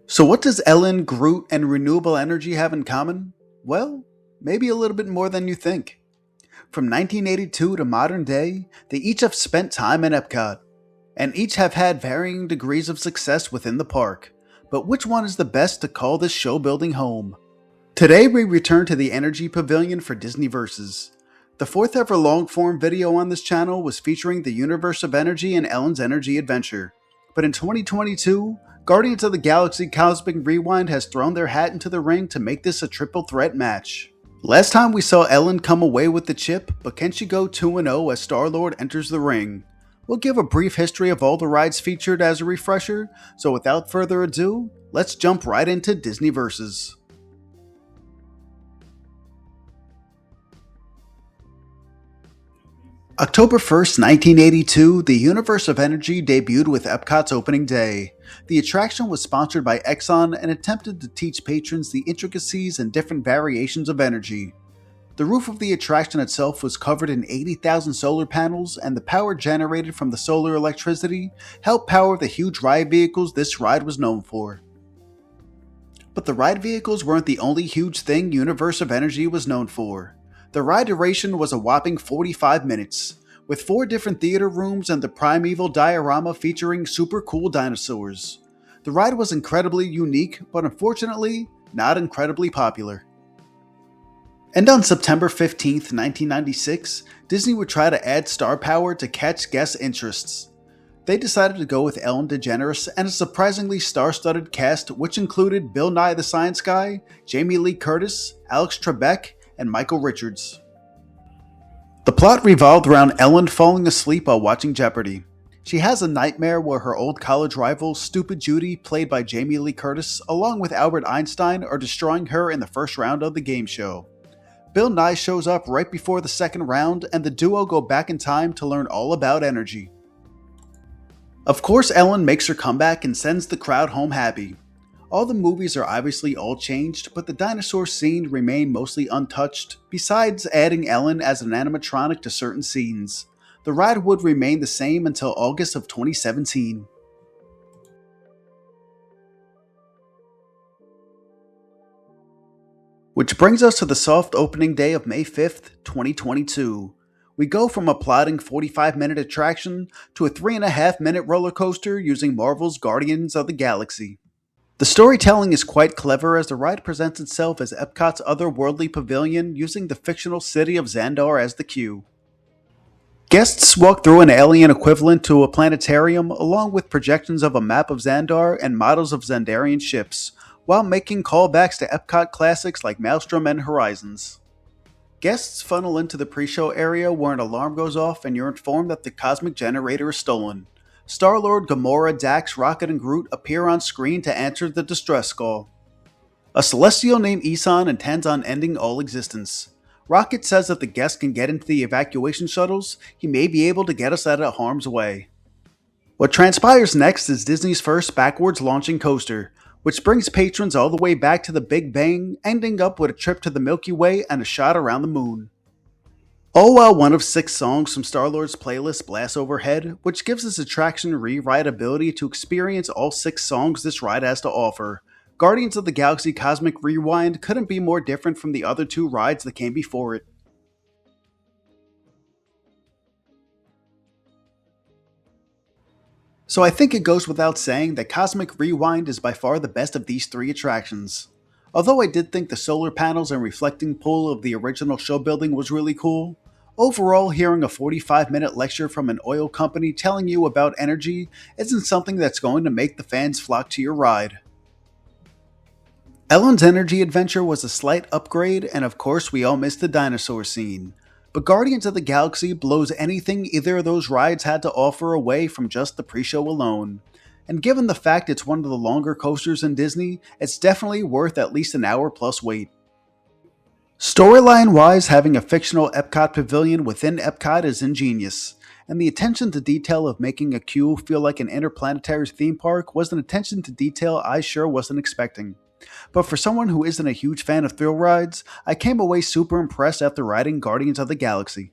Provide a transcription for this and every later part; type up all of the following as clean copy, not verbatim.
So what does Ellen, Groot, and renewable energy have in common? Well, maybe a little bit more than you think. From 1982 to modern day, they each have spent time in Epcot, and each have had varying degrees of success within the park. But which one is the best to call this show building home? Today we return to the Energy Pavilion for Disney Versus. The fourth ever long form video on this channel was featuring the Universe of Energy and Ellen's Energy Adventure. But in 2022, Guardians of the Galaxy Cosmic Rewind has thrown their hat into the ring to make this a triple threat match. Last time we saw Ellen come away with the chip, but can she go 2-0 as Starlord enters the ring? We'll give a brief history of all the rides featured as a refresher, so without further ado, let's jump right into Disney Versus. October 1st, 1982, the Universe of Energy debuted with Epcot's opening day. The attraction was sponsored by Exxon and attempted to teach patrons the intricacies and different variations of energy. The roof of the attraction itself was covered in 80,000 solar panels, and the power generated from the solar electricity helped power the huge ride vehicles this ride was known for. But the ride vehicles weren't the only huge thing Universe of Energy was known for. The ride duration was a whopping 45 minutes, with 4 different theater rooms and the primeval diorama featuring super cool dinosaurs. The ride was incredibly unique, but unfortunately, not incredibly popular. And on September 15th, 1996, Disney would try to add star power to catch guest interests. They decided to go with Ellen DeGeneres and a surprisingly star-studded cast which included Bill Nye the Science Guy, Jamie Lee Curtis, Alex Trebek, and Michael Richards. The plot revolved around Ellen falling asleep while watching Jeopardy! She has a nightmare where her old college rival, Stupid Judy, played by Jamie Lee Curtis, along with Albert Einstein, are destroying her in the first round of the game show. Bill Nye shows up right before the second round, and the duo go back in time to learn all about energy. Of course, Ellen makes her comeback and sends the crowd home happy. All the movies are obviously all changed, but the dinosaur scene remained mostly untouched, besides adding Ellen as an animatronic to certain scenes. The ride would remain the same until August of 2017. Which brings us to the soft opening day of May 5th, 2022. We go from a plodding 45-minute attraction to a 3.5-minute roller coaster using Marvel's Guardians of the Galaxy. The storytelling is quite clever as the ride presents itself as Epcot's otherworldly pavilion using the fictional city of Xandar as the cue. Guests walk through an alien equivalent to a planetarium along with projections of a map of Xandar and models of Xandarian ships, while making callbacks to Epcot classics like Maelstrom and Horizons. Guests funnel into the pre-show area where an alarm goes off and you're informed that the cosmic generator is stolen. Starlord, Gamora, Dax, Rocket, and Groot appear on screen to answer the distress call. A celestial named Isan intends on ending all existence. Rocket says if the guests can get into the evacuation shuttles, he may be able to get us out of harm's way. What transpires next is Disney's first backwards launching coaster, which brings patrons all the way back to the Big Bang, ending up with a trip to the Milky Way and a shot around the moon. All while one of 6 songs from Starlord's playlist blasts overhead, which gives this attraction rewrite ability to experience all 6 songs this ride has to offer. Guardians of the Galaxy Cosmic Rewind couldn't be more different from the other 2 rides that came before it. So I think it goes without saying that Cosmic Rewind is by far the best of these 3 attractions. Although I did think the solar panels and reflecting pool of the original show building was really cool, overall hearing a 45-minute lecture from an oil company telling you about energy isn't something that's going to make the fans flock to your ride. Ellen's Energy Adventure was a slight upgrade, and of course we all missed the dinosaur scene. But Guardians of the Galaxy blows anything either of those rides had to offer away from just the pre-show alone. And given the fact it's one of the longer coasters in Disney, it's definitely worth at least an hour plus wait. Storyline-wise, having a fictional Epcot pavilion within Epcot is ingenious, and the attention to detail of making a queue feel like an interplanetary theme park was an attention to detail I sure wasn't expecting. But for someone who isn't a huge fan of thrill rides, I came away super impressed after riding Guardians of the Galaxy.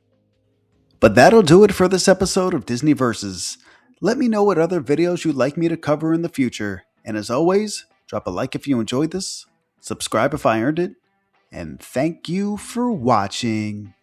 But that'll do it for this episode of Disney Versus. Let me know what other videos you'd like me to cover in the future, and as always, Drop a like if you enjoyed this, subscribe if I earned it, and thank you for watching.